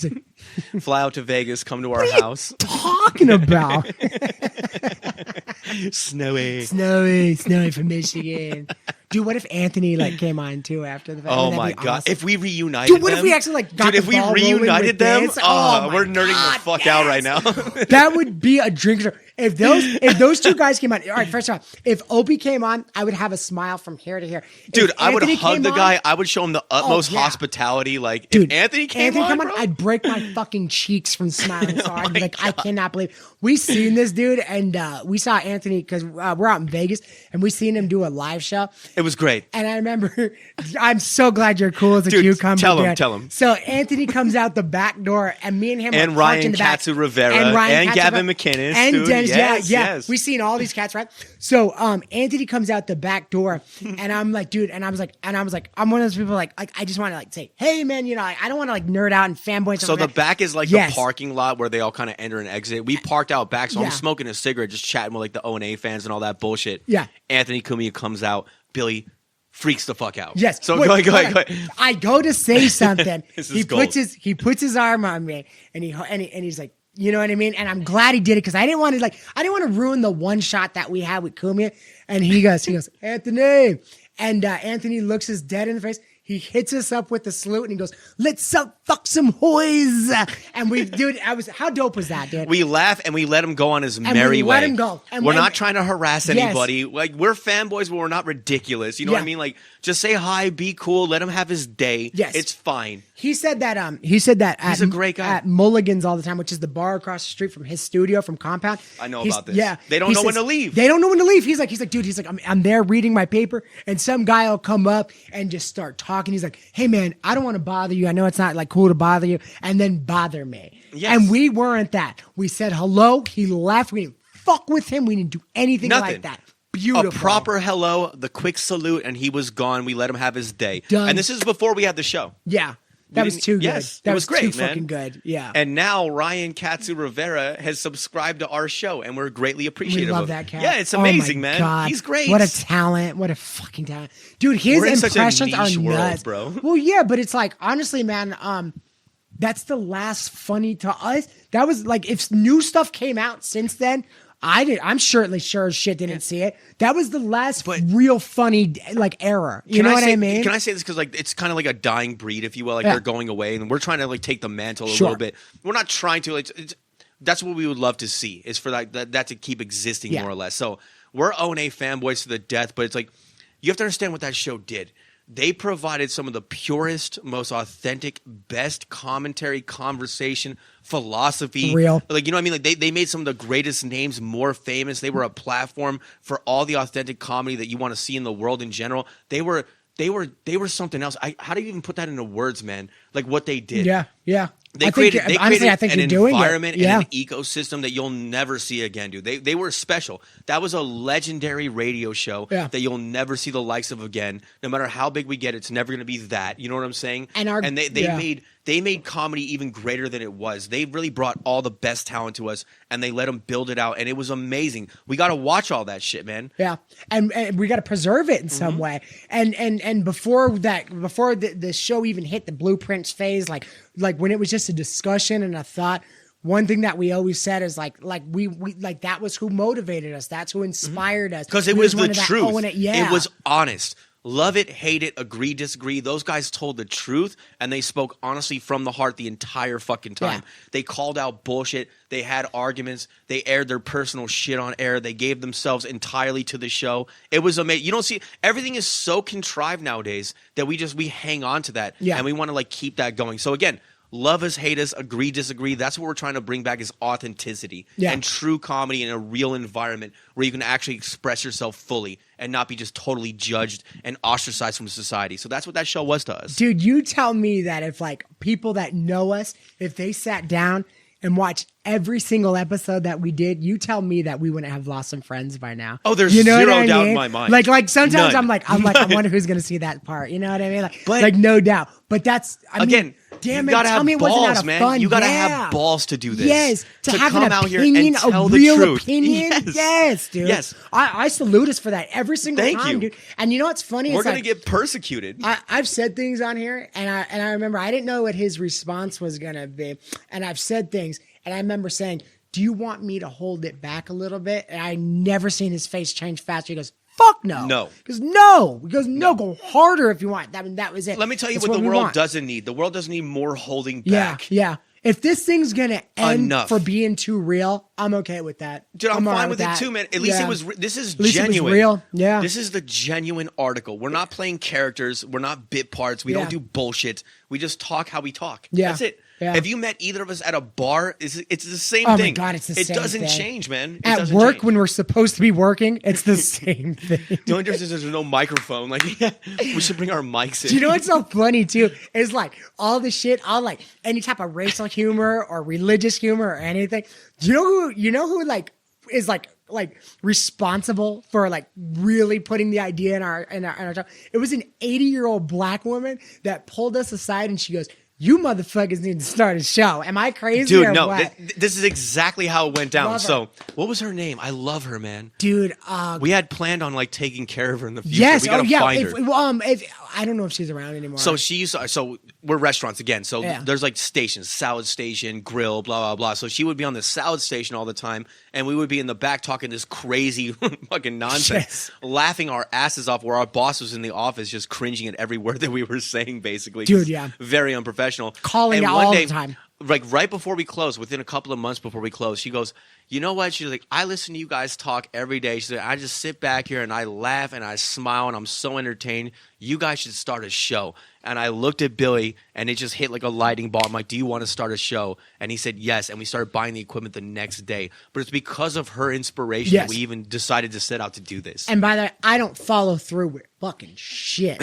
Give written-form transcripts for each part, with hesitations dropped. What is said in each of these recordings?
He's like, fly out to Vegas, come to our what are house. you talking about? Snowy from Michigan. Dude, what if Anthony like came on too after the fact? Oh Wouldn't that my be god! awesome? If we reunited Dude, what them, if we actually like got dude, the if we ball rolling reunited with them, this? Oh my we're nerding God, the fuck yes. out right now. That would be a drink. If those two guys came on, all right. First of all, if Opie came on, I would have a smile from hair to hair. Dude, If I would Anthony hug came the on- guy. I would show him the utmost yeah. hospitality. Like, Dude, if Anthony came on, bro? I'd break my fucking cheeks from smiling so hard. I'd be like, I cannot believe we seen this dude, and we saw Anthony because we're out in Vegas, and we seen him do a live show. It was great. And I remember, I'm so glad you're cool as a Dude, cucumber. tell him. So Anthony comes out the back door, and me and him And are Ryan in the back. Katsu Rivera, and Gavin McInnes, and dude. Dennis, Yes, yeah. yes. We seen all these cats, right? So Anthony comes out the back door, and I'm like, dude, and I was like, I'm one of those people like I just want to like say, hey man, you know, I don't want to like nerd out and fanboy. So the back is like Yes. the parking lot where they all kind of enter and exit. We parked out back, so Yeah. I'm smoking a cigarette, just chatting with like the O&A fans and all that bullshit. Yeah. Anthony Cumia comes out. Billy freaks the fuck out. Yes. So Wait, go ahead. I go to say something. This is he gold. puts his arm on me, and he's like, you know what I mean? And I'm glad he did it because I didn't want to ruin the one shot that we had with Cumia. And he goes, Anthony. And Anthony looks us dead in the face. He hits us up with the salute and he goes, let's fuck some hoys. And how dope was that, dude? We laugh and we let him go on his And merry we way. let him go. And we're not trying to harass Yes. anybody. Like, we're fanboys, but we're not ridiculous. You know what I Yeah. mean? Like, just say hi, be cool, let him have his day. Yes. It's fine. He said that He's a great guy. at Mulligan's all the time, which is the bar across the street from his studio from Compound. I know He's- about this. Yeah, They don't He know when says- to leave. They don't know when to leave. He's like, dude, I'm there reading my paper, and some guy will come up and just start talking. He's like, hey man, I don't want to bother you. I know it's not like cool to bother you, and then bother me. Yes. And we weren't that. We said hello. He left. We didn't fuck with him. We didn't do anything Nothing. like that. Beautiful. A proper hello, the quick salute, and he was gone. We let him have his day. Done. And this is before we had the show. Yeah. That was too good. Yes, That it was great, too man. fucking good. Yeah. And now Ryan Katsu Rivera has subscribed to our show, and we're greatly We appreciative love of that cat. Yeah, it's Oh my amazing, man. God. He's great. What a talent. What a fucking talent. Dude, his We're in such a impressions niche are world, nuts. bro. Well, yeah, but it's like, honestly, man, that's the last funny to us. That was like, if new stuff came out since then, I'm sure as shit didn't see it. That was the last real funny like era. You know what I mean? Can I say this because like it's kind of like a dying breed, if you will. Like Yeah. they're going away, and we're trying to like take the mantle a Sure. little bit. We're not trying to. It's that's what we would love to see. Is for that to keep existing Yeah. more or less. So we're O&A fanboys to the death, but it's like you have to understand what that show did. They provided some of the purest, most authentic, best commentary, conversation, philosophy. Real. Like, you know what I mean? Like they made some of the greatest names more famous. They were a platform for all the authentic comedy that you want to see in the world in general. They were something else. How do you even put that into words, man? Like what they did. Yeah, yeah. They created an you're doing it. environment Yeah. and an ecosystem that you'll never see again, dude. They were special. That was a legendary radio show Yeah. that you'll never see the likes of again. No matter how big we get, it's never going to be that. You know what I'm saying? And they made comedy even greater than it was. They really brought all the best talent to us, and they let them build it out, and it was amazing. We got to watch all that shit, man. Yeah, and we got to preserve it in some way. And before the show even hit the blueprints phase, like when it was just a discussion and a thought, one thing that we always said is like we like that was who motivated us. That's who inspired us. Because it We was just the wanted that truth. own it. Yeah. It was honest. Love it, hate it, agree, disagree. Those guys told the truth, and they spoke honestly from the heart the entire fucking time. Yeah. They called out bullshit. They had arguments. They aired their personal shit on air. They gave themselves entirely to the show. It was amazing. You don't see everything is so contrived nowadays that we hang on to that, Yeah. and we want to like keep that going. So again. Love us, hate us, agree, disagree. That's what we're trying to bring back is authenticity and true comedy in a real environment where you can actually express yourself fully and not be just totally judged and ostracized from society. So that's what that show was to us. Dude, you tell me that if like people that know us, if they sat down and watched every single episode that we did, you tell me that we wouldn't have lost some friends by now. Oh, there's you know zero what I doubt mean? in my mind. Like sometimes None. I wonder who's gonna see that part. You know what I mean? But- like no doubt. But that's Again, damn you it, gotta tell have me it wasn't balls, out of man. fun. You gotta Yeah. have balls to do this. Yes, to have come an out here opinion, and tell a the real truth. opinion. Yes, dude. Yes. I salute us for that every single Thank time, you. dude. And you know what's funny? We're It's gonna like, get persecuted. I've said things on here, and I remember I didn't know what his response was gonna be, and I've said things, and I remember saying, "Do you want me to hold it back a little bit?" And I never seen his face change faster. He goes, "Fuck no." No. He goes, "No." He goes, "No, go harder if you want." That was it. Let me tell you That's what the we world want. doesn't need. The world doesn't need more holding Yeah, back. yeah. If this thing's gonna end Enough. for being too real, I'm okay with that. Dude, I'm all fine right with it that. too, man. At least Yeah. it was. This is At least it was genuine. real. Yeah. This is the genuine article. We're not playing characters. We're not bit parts. We Yeah. don't do bullshit. We just talk how we talk. Yeah. That's it. Yeah. If you met either of us at a bar, it's the same Oh my thing. God, it's the it same doesn't thing. change, man. It At doesn't work, change. when we're supposed to be working, it's the same thing. The only difference is there's no microphone. Like, we should bring our mics in. Do you know what's so funny too? Is like all the shit, all like any type of racial humor or religious humor or anything. Do you know who like is like responsible for like really putting the idea in our show? It was an 80-year-old black woman that pulled us aside and she goes, "You motherfuckers need to start a show." Am I crazy? Dude, or no. what? This is exactly how it went down. Love her. So, what was her name? I love her, man. Dude, We had planned on like taking care of her in the future. yes, We gotta find her. If I don't know if she's around anymore. So so we're restaurants again. So Yeah. there's like stations, salad station, grill, blah, blah, blah. So she would be on the salad station all the time. And we would be in the back talking this crazy fucking nonsense, Yes. laughing our asses off where our boss was in the office just cringing at every word that we were saying, basically. Dude, yeah. Very unprofessional. Calling and out one all day, the time. Like right before we closed, within a couple of months before we closed, she goes, "You know what?" She's like, "I listen to you guys talk every day." She said, "I just sit back here and I laugh and I smile and I'm so entertained. You guys should start a show." And I looked at Billy and it just hit like a lightning ball. I'm like, "Do you want to start a show?" And he said yes. And we started buying the equipment the next day. But it's because of her inspiration Yes. that we even decided to set out to do this. And by the way, I don't follow through with fucking shit.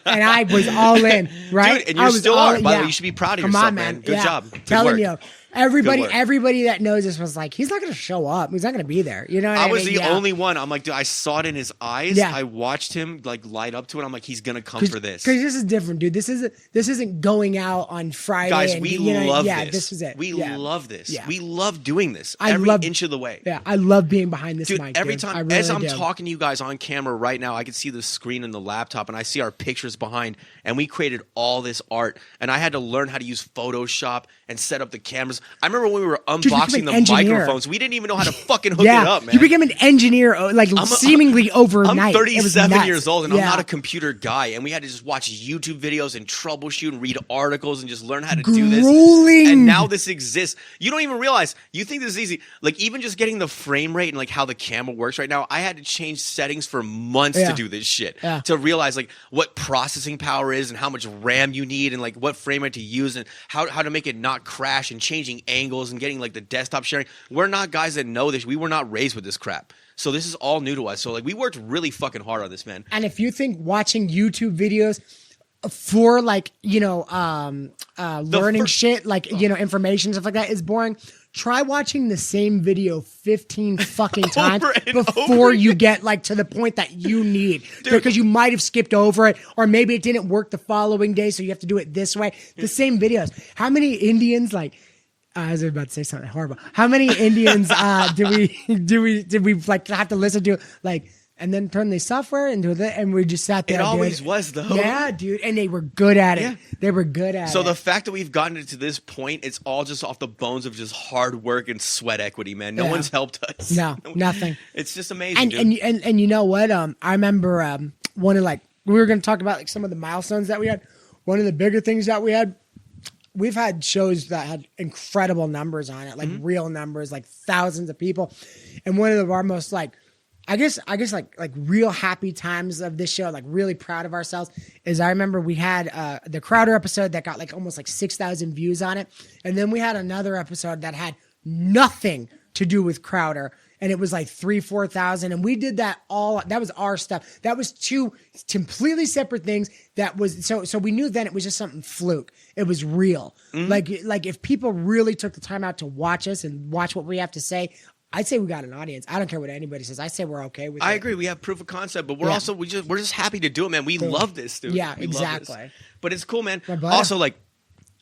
And I was all in, right? Dude, and I you was still all are. in, By the yeah. way, you should be proud of Come yourself, on, man. man. Good Yeah. job. Good Telling work. you. Everybody work. everybody that knows this was like, he's not going to show up. He's not going to be there. You know what I I mean? was the Yeah. only one. I'm like, dude, I saw it in his eyes. Yeah. I watched him like light up to it. I'm like, he's gonna come for this. Because this is different, dude. This isn't going out on Friday. Guys, and, we you know, love yeah, this. this is it. We Yeah. love this. Yeah. We love doing this I every love- inch of the way. Yeah, I love being behind this Dude, mic. every dude. time I really as I'm do. talking to you guys on camera right now, I can see the screen in the laptop and I see our pictures behind. And we created all this art. And I had to learn how to use Photoshop and set up the cameras. I remember when we were Dude, you unboxing became the an engineer. microphones, we didn't even know how to fucking hook Yeah, it up, man. you became an engineer, seemingly overnight. I'm It was 37 nuts. years old and I'm Yeah. not a computer guy. And we had to just watch YouTube videos and troubleshoot and read articles and just learn how to do this. Grueling. And now this exists. You don't even realize. You think this is easy. Like even just getting the frame rate and like how the camera works right now, I had to change settings for months Yeah. to do this shit. Yeah. To realize like what processing power is and how much RAM you need and like what frame rate to use and how to make it not crash and changing angles and getting like the desktop sharing. We're not guys that know this. We were not raised with this crap. So this is all new to us. So like we worked really fucking hard on this, man. And if you think watching YouTube videos for like, learning shit, like, information, stuff like that is boring, try watching the same video 15 fucking times and before over you get like to the point that you need. Dude. Because you might have skipped over it, or maybe it didn't work the following day, so you have to do it this way. The same videos. How many Indians like I was about to say something horrible. How many Indians did we like have to listen to like and then turn the software into it and we just sat there? It always dude. was though. Yeah, dude, and they were good at it. Yeah. They were good at it. So the fact that we've gotten it to this point, it's all just off the bones of just hard work and sweat equity, man. No Yeah. one's helped us. No, nothing. It's just amazing, And dude. and you know what? I remember one of like we were going to talk about like some of the milestones that we had. One of the bigger things that we had. We've had shows that had incredible numbers on it, like real numbers, like thousands of people. And one of our most like, I guess like real happy times of this show, like really proud of ourselves, is I remember we had the Crowder episode that got like almost like 6,000 views on it. And then we had another episode that had nothing to do with Crowder. And it was like 4,000. And we did that that was our stuff. That was two completely separate things. That was, so we knew then it was just something fluke. It was real. Like if people really took the time out to watch us and watch what we have to say, I'd say we got an audience. I don't care what anybody says. I say we're okay with it. I agree. We have proof of concept, but we're also we're just happy to do it, man. We love this, dude. Yeah, We love this. exactly. But it's cool, man. My buddy. Also, like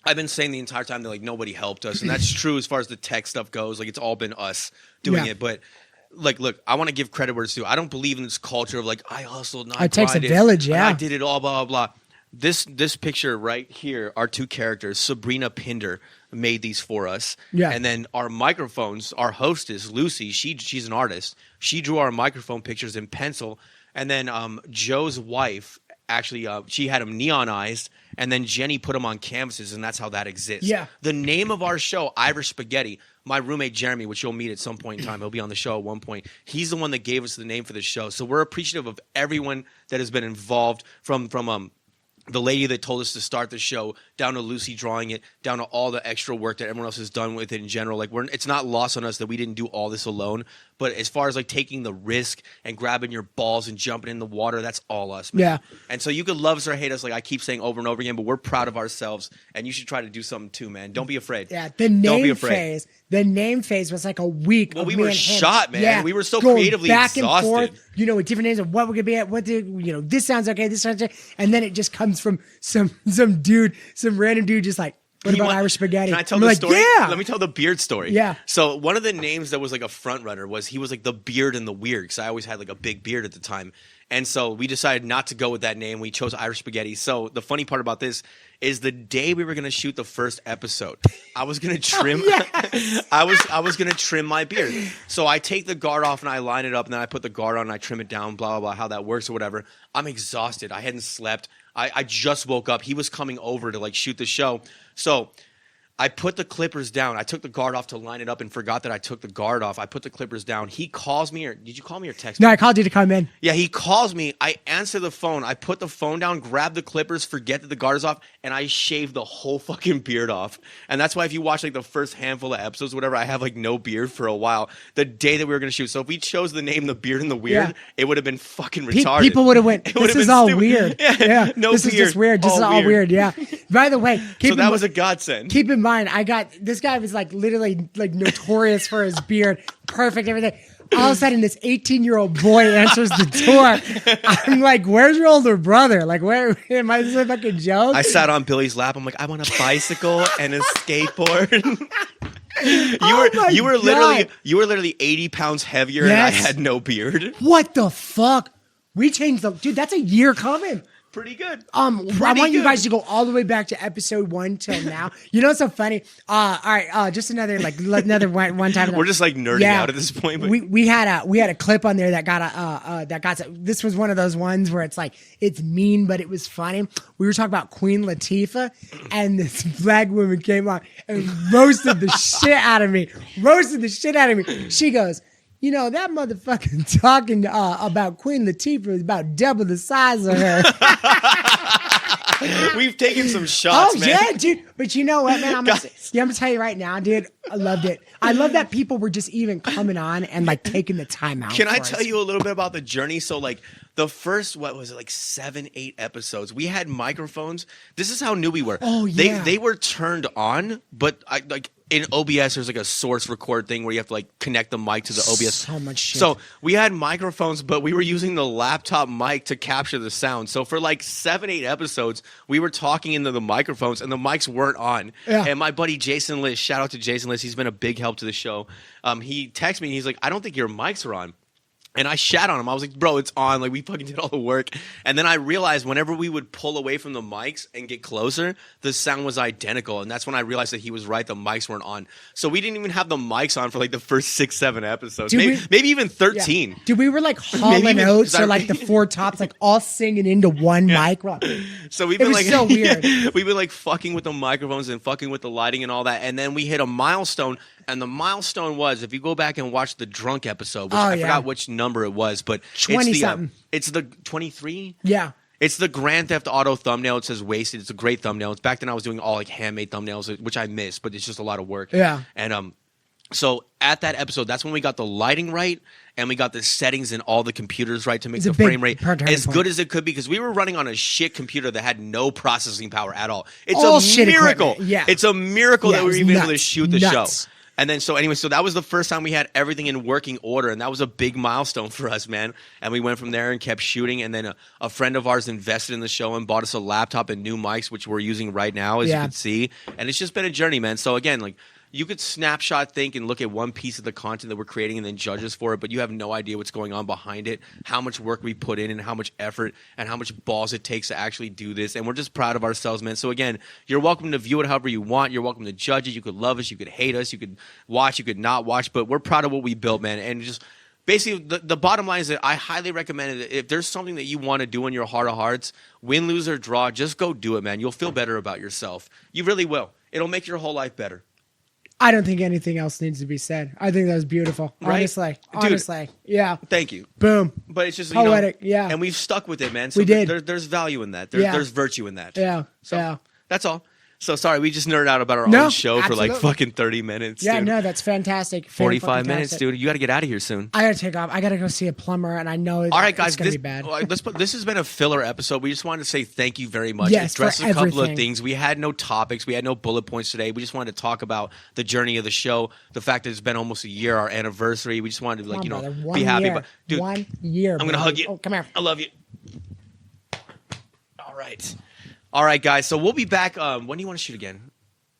I've been saying the entire time that like nobody helped us, and that's true as far as the tech stuff goes. Like it's all been us doing it, but like, look, I want to give credit where it's due. I don't believe in this culture of like I hustled, and it takes a village, and I did it all, blah blah blah. This picture right here, our two characters, Sabrina Pinder made these for us, and then our microphones, our hostess Lucy, she's an artist. She drew our microphone pictures in pencil, and then Joe's wife. Actually, she had them neonized, and then Jenny put them on canvases, and that's how that exists. Yeah. The name of our show, Irish Spaghetti, my roommate Jeremy, which you'll meet at some point in time, he'll be on the show at one point. He's the one that gave us the name for the show. So we're appreciative of everyone that has been involved from the lady that told us to start the show, down to Lucy drawing it, down to all the extra work that everyone else has done with it in general. Like it's not lost on us that we didn't do all this alone. But as far as like taking the risk and grabbing your balls and jumping in the water, that's all us, man. Yeah. And so you could love us or hate us, like I keep saying over and over again, but we're proud of ourselves, and you should try to do something too, man. Don't be afraid. Yeah, the name phase was like a week. Well, of we me were and him. shot, man. Yeah, We were so going creatively back exhausted. and forth, with different names of what we're gonna be at, this sounds okay, this sounds okay, and then it just comes from some random dude, just like, what about Irish Spaghetti? Can I tell the story? Yeah. Let me tell the beard story. Yeah. So one of the names that was like a front runner was he was like the beard and the weird, because I always had like a big beard at the time. And so we decided not to go with that name. We chose Irish Spaghetti. So the funny part about this is the day we were going to shoot the first episode, I was going to trim I was going to trim my beard. So I take the guard off and I line it up, and then I put the guard on and I trim it down, blah, blah, blah, how that works or whatever. I'm exhausted. I hadn't slept. I just woke up. He was coming over to like shoot the show. So I put the clippers down. I took the guard off to line it up and forgot that I took the guard off. I put the clippers down. He calls me, or did you call me or text me? No, I called you to come in. Yeah, he calls me. I answer the phone. I put the phone down, grab the clippers, forget that the guard is off, and I shave the whole fucking beard off. And that's why if you watch like the first handful of episodes, whatever, I have like no beard for a while. The day that we were going to shoot. So if we chose the name The Beard and the Weird, it would have been fucking retarded. People would have went, this is all weird. Yeah, no this beard. is just weird. This is all weird. Yeah. By the way, so that was a godsend. Keep in mind, this guy was like literally like notorious for his beard, perfect, everything. All of a sudden, this 18-year-old boy answers the door. I'm like, "Where's your older brother? Like, where am I? This is a fucking joke." I sat on Billy's lap. I'm like, "I want a bicycle and a skateboard." You were literally 80 pounds heavier, and I had no beard. What the fuck? We changed dude. That's a year coming. Pretty good. I want you guys to go all the way back to episode 1 till now. You know what's so funny? All right, just another one time. We're just like nerding out at this point. But we had a clip on there that got this was one of those ones where it's like it's mean but it was funny. We were talking about Queen Latifah, and this black woman came on and roasted the shit out of me. She goes, that motherfucking talking about Queen Latifah is about double the size of her. We've taken some shots, man. Yeah, dude. But you know what, man? I'm gonna tell you right now, dude. I loved it. I love that people were just even coming on and like taking the time out. Can I tell you a little bit about the journey? So like the first, 7, 8 episodes, we had microphones. This is how new we were. Oh, yeah. They were turned on, but in OBS, there's like a source record thing where you have to like connect the mic to the OBS. So much shit. So we had microphones, but we were using the laptop mic to capture the sound. So for like 7, 8 episodes, we were talking into the microphones and the mics weren't on. Yeah. And my buddy Jason Liss, shout out to Jason Liss, he's been a big help to the show. He texted me and he's like, "I don't think your mics are on." And I shat on him. I was like, "Bro, it's on. Like, we fucking did all the work." And then I realized whenever we would pull away from the mics and get closer, the sound was identical. And that's when I realized that he was right. The mics weren't on. So we didn't even have the mics on for like the first 6, 7 episodes. Maybe even 13. Yeah. Dude, we were like Hall & Oates or like the Four Tops, like all singing into one mic. So we've been so weird. We've been like fucking with the microphones and fucking with the lighting and all that. And then we hit a milestone. And the milestone was, if you go back and watch the drunk episode, which I forgot which number it was, but 20-something. It's the 23? Yeah. It's the Grand Theft Auto thumbnail. It says Wasted. It's a great thumbnail. It's back then I was doing all like handmade thumbnails, which I miss, but it's just a lot of work. Yeah. And so at that episode, that's when we got the lighting right and we got the settings in all the computers right to make the frame rate as good as it could be, because we were running on a shit computer that had no processing power at all. It's all a miracle. Equipment. Yeah. It's a miracle that we were even able to shoot the show. And then, so anyway, so that was the first time we had everything in working order, and that was a big milestone for us, man. And we went from there and kept shooting, and then a friend of ours invested in the show and bought us a laptop and new mics, which we're using right now, as you can see. And it's just been a journey, man. So again, like, you could snapshot think and look at one piece of the content that we're creating and then judge us for it, but you have no idea what's going on behind it, how much work we put in and how much effort and how much balls it takes to actually do this. And we're just proud of ourselves, man. So again, you're welcome to view it however you want. You're welcome to judge it. You could love us. You could hate us. You could watch. You could not watch. But we're proud of what we built, man. And just basically, the bottom line is that I highly recommend it. If there's something that you want to do in your heart of hearts, win, lose, or draw, just go do it, man. You'll feel better about yourself. You really will. It'll make your whole life better. I don't think anything else needs to be said. I think that was beautiful. Right? Honestly. Dude, yeah. Thank you. Boom. But it's just, poetic, yeah. And we've stuck with it, man. So we did. There's value in that. There's virtue in that. Yeah. So that's all. So sorry, we just nerded out about our own show for like fucking 30 minutes. Yeah, dude. No, that's fantastic. 45 minutes, dude. You got to get out of here soon. I got to take off. I got to go see a plumber, and I know all right, guys, it's going to be bad. This has been a filler episode. We just wanted to say thank you very much. Yes, address for a couple everything. of things. We had no topics. We had no bullet points today. We just wanted to talk about the journey of the show, the fact that it's been almost a year, our anniversary. We just wanted to, be happy. But, dude, 1 year. I'm going to hug you. Oh, come here. I love you. All right, guys. So we'll be back. When do you want to shoot again?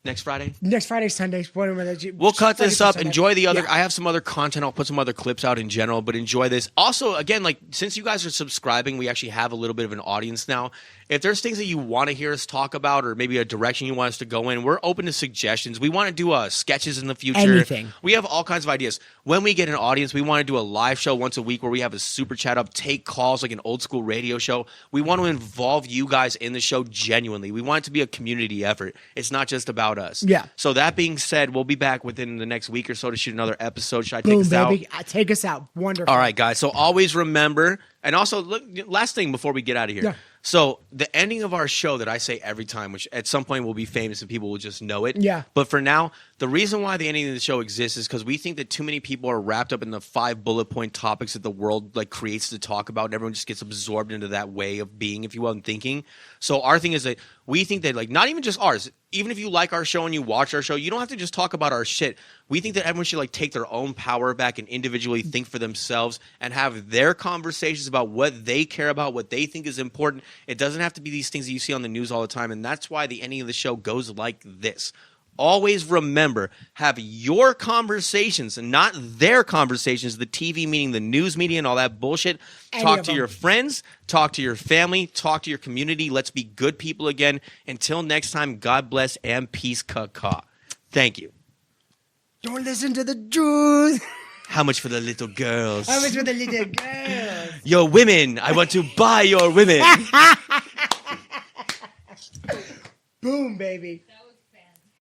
Next Friday? Next Friday, Sunday. We'll cut this up. Sunday. Enjoy the other. Yeah. I have some other content. I'll put some other clips out in general, but enjoy this. Also, again, like, since you guys are subscribing, we actually have a little bit of an audience now. If there's things that you want to hear us talk about or maybe a direction you want us to go in, we're open to suggestions. We want to do sketches in the future. Anything. We have all kinds of ideas. When we get an audience, we want to do a live show once a week where we have a super chat up, take calls like an old school radio show. We want to involve you guys in the show genuinely. We want it to be a community effort. It's not just about us. Yeah. So that being said, we'll be back within the next week or so to shoot another episode. Should I Boom, take us baby. out? Take us out. Wonderful. All right, guys. So always remember, and also, look, last thing before we get out of here. Yeah. So the ending of our show that I say every time, which at some point will be famous and people will just know it. Yeah. But for now, the reason why the ending of the show exists is because we think that too many people are wrapped up in the 5 bullet point topics that the world like creates to talk about, and everyone just gets absorbed into that way of being, if you will, and thinking. So our thing is that we think that, like, not even just ours, even if you like our show and you watch our show, you don't have to just talk about our shit. We think that everyone should like take their own power back and individually think for themselves and have their conversations about what they care about, what they think is important. It doesn't have to be these things that you see on the news all the time, and that's why the ending of the show goes like this. Always remember, have your conversations and not their conversations, the TV meaning the news media and all that bullshit. Talk to your friends, talk to your family, talk to your community. Let's be good people again. Until next time, God bless and peace, caca. Thank you. Don't listen to the Jews. How much for the little girls? How much for the little girls? Your women. I want to buy your women. Boom, baby.